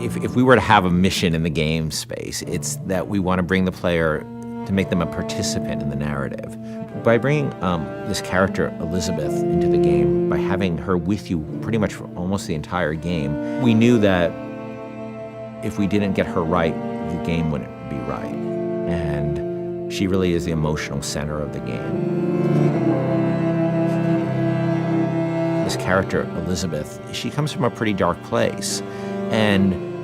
if we were to have a mission in the game space, it's that we want to bring the player to make them a participant in the narrative. By bringing this character, Elizabeth, into the game, by having her with you pretty much for almost the entire game, we knew that if we didn't get her right, the game wouldn't be right. And she really is the emotional center of the game. This character, Elizabeth, she comes from a pretty dark place.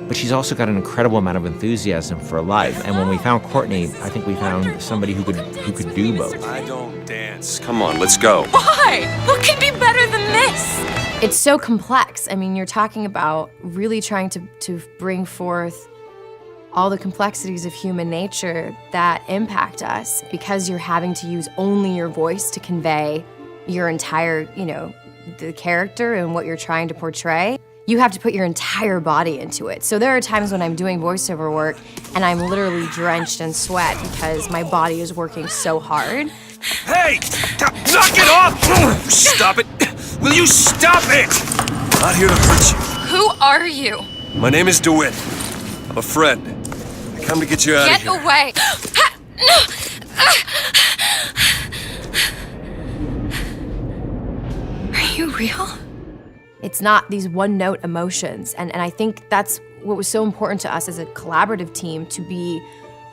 But she's also got an incredible amount of enthusiasm for life. And when we found Courtney, I think we found somebody who could do both. I don't dance. Come on, let's go. Why? What could be better than this? It's so complex. I mean, you're talking about really trying to bring forth all the complexities of human nature that impact us because you're having to use only your voice to convey your entire, the character and what you're trying to portray. You have to put your entire body into it. So there are times when I'm doing voiceover work and I'm literally drenched in sweat because my body is working so hard. Hey! Knock it off! Stop it! Will you stop it? I'm not here to hurt you. Who are you? My name is DeWitt. I'm a friend. I come to get you out of here. Get away! Are you real? It's not these one-note emotions, and I think that's what was so important to us as a collaborative team, to be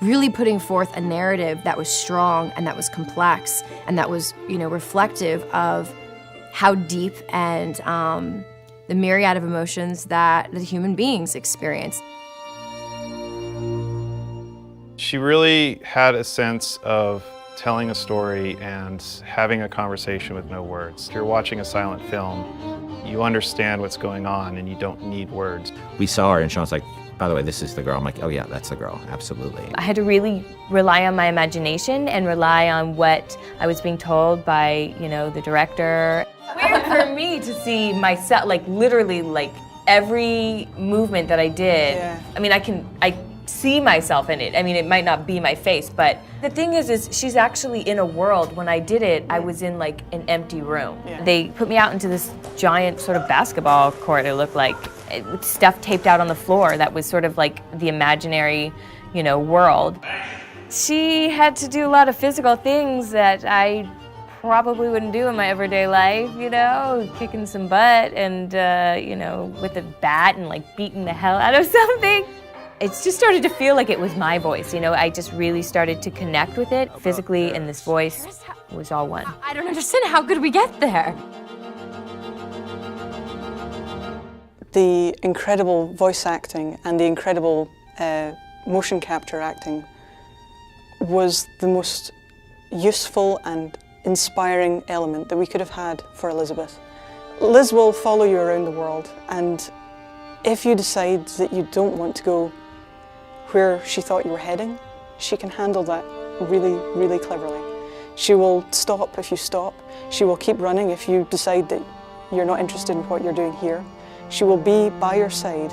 really putting forth a narrative that was strong and that was complex and that was, reflective of how deep and the myriad of emotions that the human beings experience. She really had a sense of telling a story and having a conversation with no words. If you're watching a silent film, you understand what's going on and you don't need words. We saw her and Sean's like, by the way, this is the girl. I'm like, oh yeah, that's the girl, absolutely. I had to really rely on my imagination and rely on what I was being told by, the director. Weird for me to see myself, literally, every movement that I did. Yeah. I mean, I see myself in it. I mean, it might not be my face, but the thing is she's actually in a world. When I did it, I was in an empty room. Yeah. They put me out into this giant sort of basketball court, it looked like, with stuff taped out on the floor that was sort of like the imaginary, world. She had to do a lot of physical things that I probably wouldn't do in my everyday life, kicking some butt and, with a bat and beating the hell out of something. It just started to feel like it was my voice, I just really started to connect with it physically, and this voice was all one. I don't understand, how could we get there? The incredible voice acting and the incredible motion capture acting was the most useful and inspiring element that we could have had for Elizabeth. Liz will follow you around the world, and if you decide that you don't want to go where she thought you were heading, she can handle that really, really cleverly. She will stop if you stop. She will keep running if you decide that you're not interested in what you're doing here. She will be by your side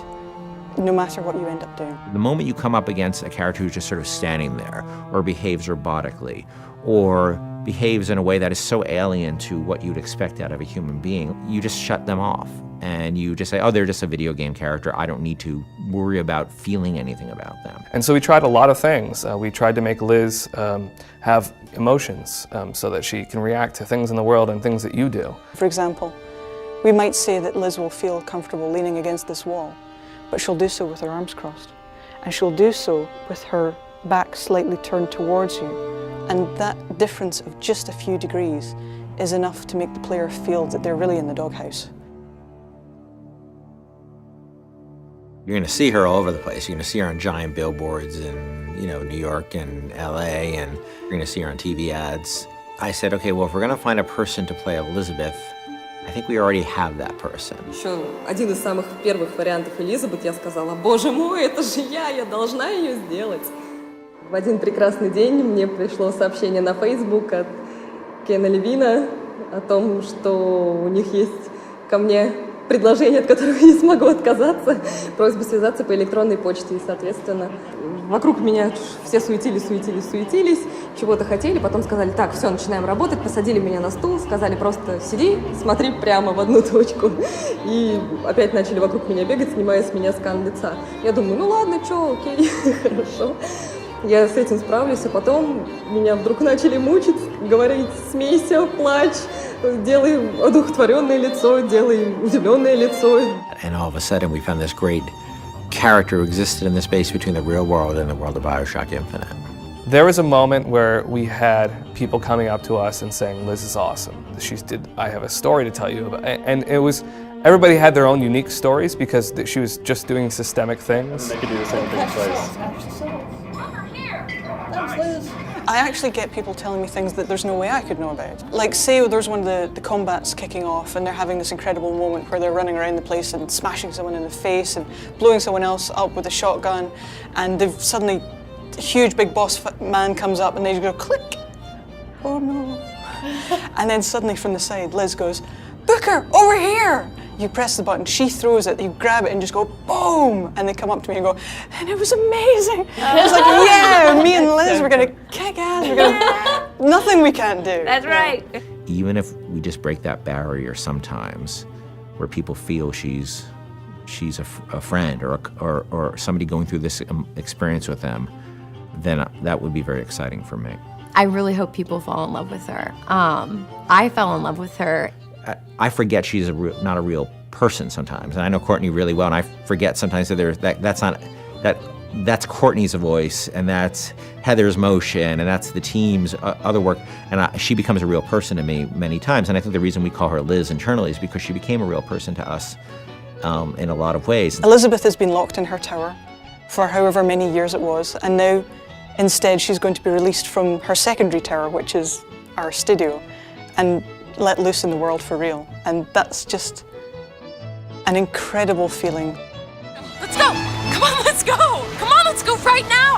no matter what you end up doing. The moment you come up against a character who's just sort of standing there, or behaves robotically, or behaves in a way that is so alien to what you'd expect out of a human being, you just shut them off. And you just say, oh, they're just a video game character. I don't need to worry about feeling anything about them. And so we tried a lot of things. We tried to make Liz have emotions so that she can react to things in the world and things that you do. For example, we might say that Liz will feel comfortable leaning against this wall, but she'll do so with her arms crossed. And she'll do so with her back slightly turned towards you. And that difference of just a few degrees is enough to make the player feel that they're really in the doghouse. You're going to see her all over the place. You're going to see her on giant billboards in, New York and LA, and you're going to see her on TV ads. I said, okay, well, if we're going to find a person to play Elizabeth, I think we already have that person. Еще один из самых первых вариантов Элизабет, я сказала, боже мой, это же я должна ее сделать. В один прекрасный день мне пришло сообщение на Facebook от Кена Левина о том, что у них есть ко мне предложение, от которого я не смогу отказаться, просьба связаться по электронной почте. И, соответственно, вокруг меня все суетились, чего-то хотели, потом сказали, так, все, начинаем работать, посадили меня на стул, сказали просто сиди, смотри прямо в одну точку. И опять начали вокруг меня бегать, снимая с меня скан лица. Я думаю, ну ладно, что, окей, хорошо. Я с этим справлюсь, а потом меня вдруг начали мучить, говорить, смейся, плачь, делай одухотворенное лицо, делай удивленное лицо. And all of a sudden we found this great character who existed in the space between the real world and the world of BioShock Infinite. There was a moment where we had people coming up to us and saying, Liz is awesome. I have a story to tell you about. And it was, everybody had their own unique stories because she was just doing systemic things. They could do the same thing twice. I actually get people telling me things that there's no way I could know about. Like, say there's one of the combats kicking off and they're having this incredible moment where they're running around the place and smashing someone in the face and blowing someone else up with a shotgun, and they've suddenly, a huge big boss man comes up and they just go click. Oh no. And then suddenly from the side, Liz goes, Booker, over here! You press the button, she throws it, you grab it and just go boom! And they come up to me and go, and it was amazing! It was like, yeah, me and Liz, we're gonna kick ass, nothing we can't do. That's right. Even if we just break that barrier sometimes, where people feel she's a friend or somebody going through this experience with them, then that would be very exciting for me. I really hope people fall in love with her. I fell in love with her. I forget she's not a real person sometimes, and I know Courtney really well, and I forget sometimes that that's Courtney's voice, and that's Heather's motion, and that's the team's other work, and she becomes a real person to me many times. And I think the reason we call her Liz internally is because she became a real person to us in a lot of ways. Elizabeth has been locked in her tower for however many years it was, and now instead she's going to be released from her secondary tower, which is our studio, and let loose in the world for real. And that's just an incredible feeling. Let's go! Come on, let's go! Come on, let's go right now!